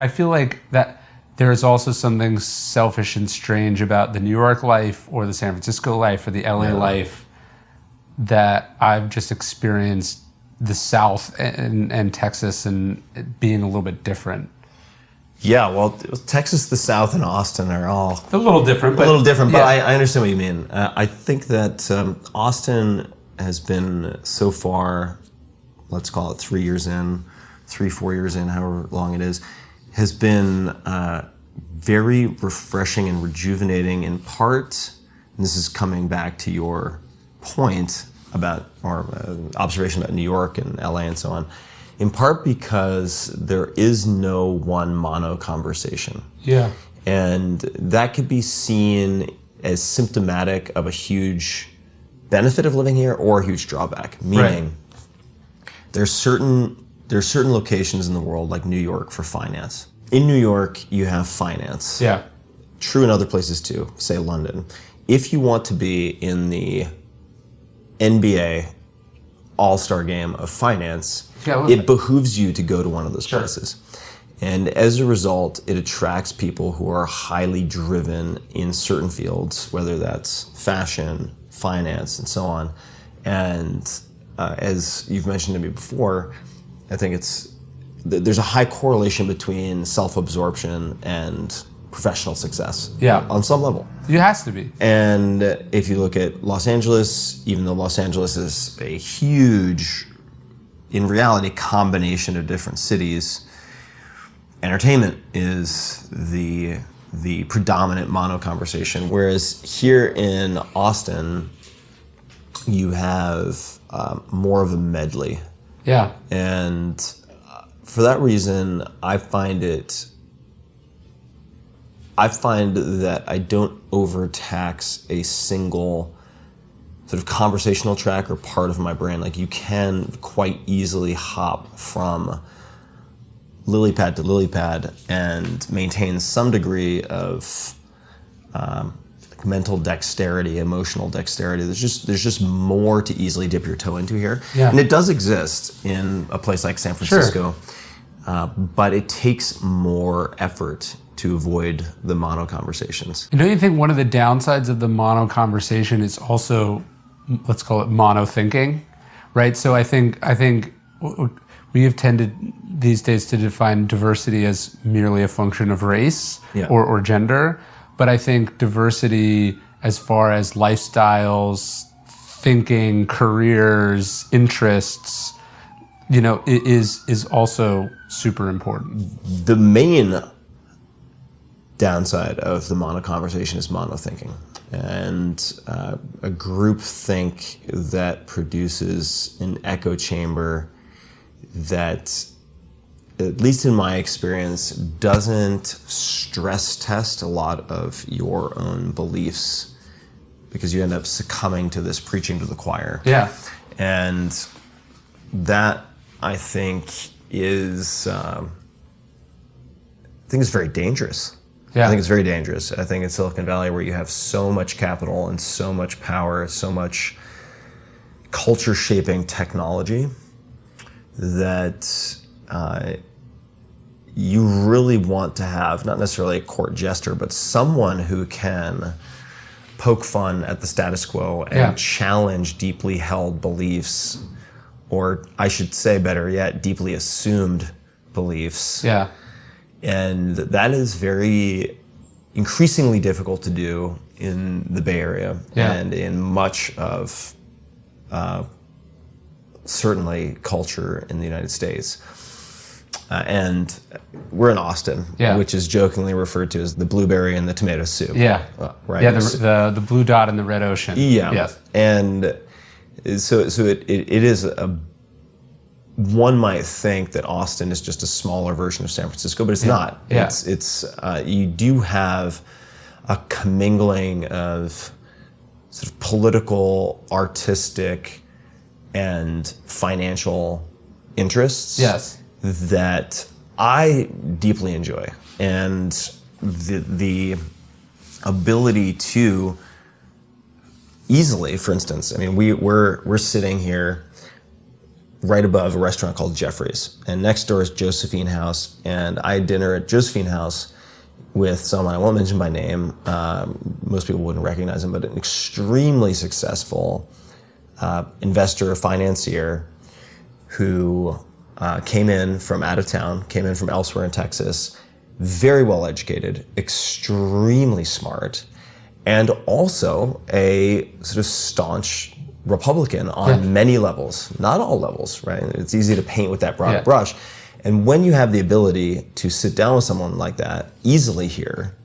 I feel like that there is also something selfish and strange about the New York life or the San Francisco life or the LA life that I've just experienced the South and Texas and it being a little bit different. Yeah, well, Texas, the South, and Austin are all a little different. But I understand what you mean. I think that Austin has been so far, let's call it 3 years in, 4 years in, however long it is, has been very refreshing and rejuvenating in part, and this is coming back to your point about, or observation about New York and LA and so on, in part because there is no one mono conversation. Yeah. And that could be seen as symptomatic of a huge benefit of living here or a huge drawback. Meaning, there's certain locations in the world, like New York, for finance. In New York, you have finance. Yeah. True in other places too, say London. If you want to be in the NBA all-star game of finance, it behooves you to go to one of those places. And as a result, it attracts people who are highly driven in certain fields, whether that's fashion, finance, and so on. And as you've mentioned to me before, I think there's a high correlation between self-absorption and professional success. Yeah. On some level. It has to be. And if you look at Los Angeles, even though Los Angeles is a huge, in reality, combination of different cities, entertainment is the predominant mono conversation. Whereas here in Austin, you have more of a medley. Yeah. And for that reason, I find that I don't overtax a single sort of conversational track or part of my brain. Like, you can quite easily hop from lily pad to lily pad and maintain some degree of mental dexterity, emotional dexterity. There's just more to easily dip your toe into here. Yeah. And it does exist in a place like San Francisco, but it takes more effort to avoid the mono conversations. And don't you think one of the downsides of the mono conversation is also, let's call it mono thinking, right? So I think we have tended these days to define diversity as merely a function of race or gender. But I think diversity as far as lifestyles, thinking, careers, interests, is also super important. The main downside of the mono conversation is mono thinking, and a group think that produces an echo chamber that, at least in my experience, doesn't stress test a lot of your own beliefs, because you end up succumbing to this preaching to the choir. Yeah. And that, I think, is very dangerous. Yeah. I think it's very dangerous. I think in Silicon Valley, where you have so much capital and so much power, so much culture-shaping technology, that you really want to have, not necessarily a court jester, but someone who can poke fun at the status quo and challenge deeply held beliefs, or I should say, better yet, deeply assumed beliefs. Yeah. And that is very increasingly difficult to do in the Bay Area and in much of certainly culture in the United States. And we're in Austin, which is jokingly referred to as the blueberry and the tomato soup. Yeah. Right? Yeah, the blue dot in the red ocean. Yeah. Yes. And so it is one might think that Austin is just a smaller version of San Francisco, but it's not. Yeah. It's you do have a commingling of sort of political, artistic, and financial interests that I deeply enjoy. And the ability to easily, for instance, I mean, we're sitting here right above a restaurant called Jeffrey's. And next door is Josephine House. And I had dinner at Josephine House with someone I won't mention by name. Most people wouldn't recognize him, but an extremely successful investor, financier who came in from out of town, came in from elsewhere in Texas, very well educated, extremely smart, and also a sort of staunch Republican on many levels, not all levels, right? It's easy to paint with that broad brush. And when you have the ability to sit down with someone like that easily here,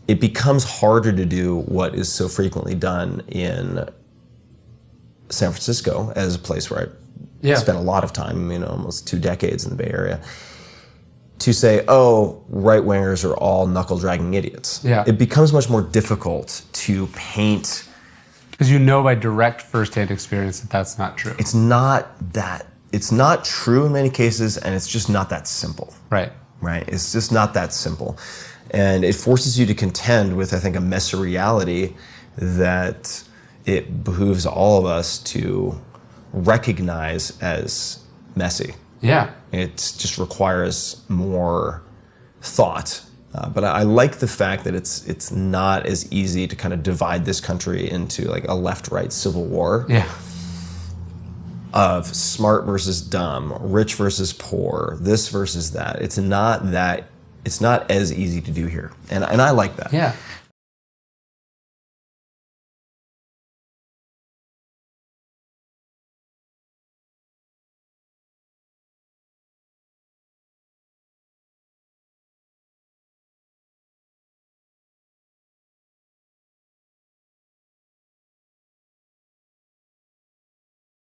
it becomes harder to do what is so frequently done in San Francisco as a place where I spent a lot of time, almost 2 decades in the Bay Area, to say, oh, right-wingers are all knuckle-dragging idiots. Yeah. It becomes much more difficult to paint. Because you know by direct first-hand experience that that's not true. It's not true in many cases, and it's just not that simple. Right. Right? It's just not that simple. And it forces you to contend with, I think, a messy reality that it behooves all of us to recognize as messy. Yeah. It just requires more thought. But I like the fact that it's not as easy to kind of divide this country into like a left-right civil war of smart versus dumb, rich versus poor, this versus that. It's not as easy to do here. And I like that. Yeah.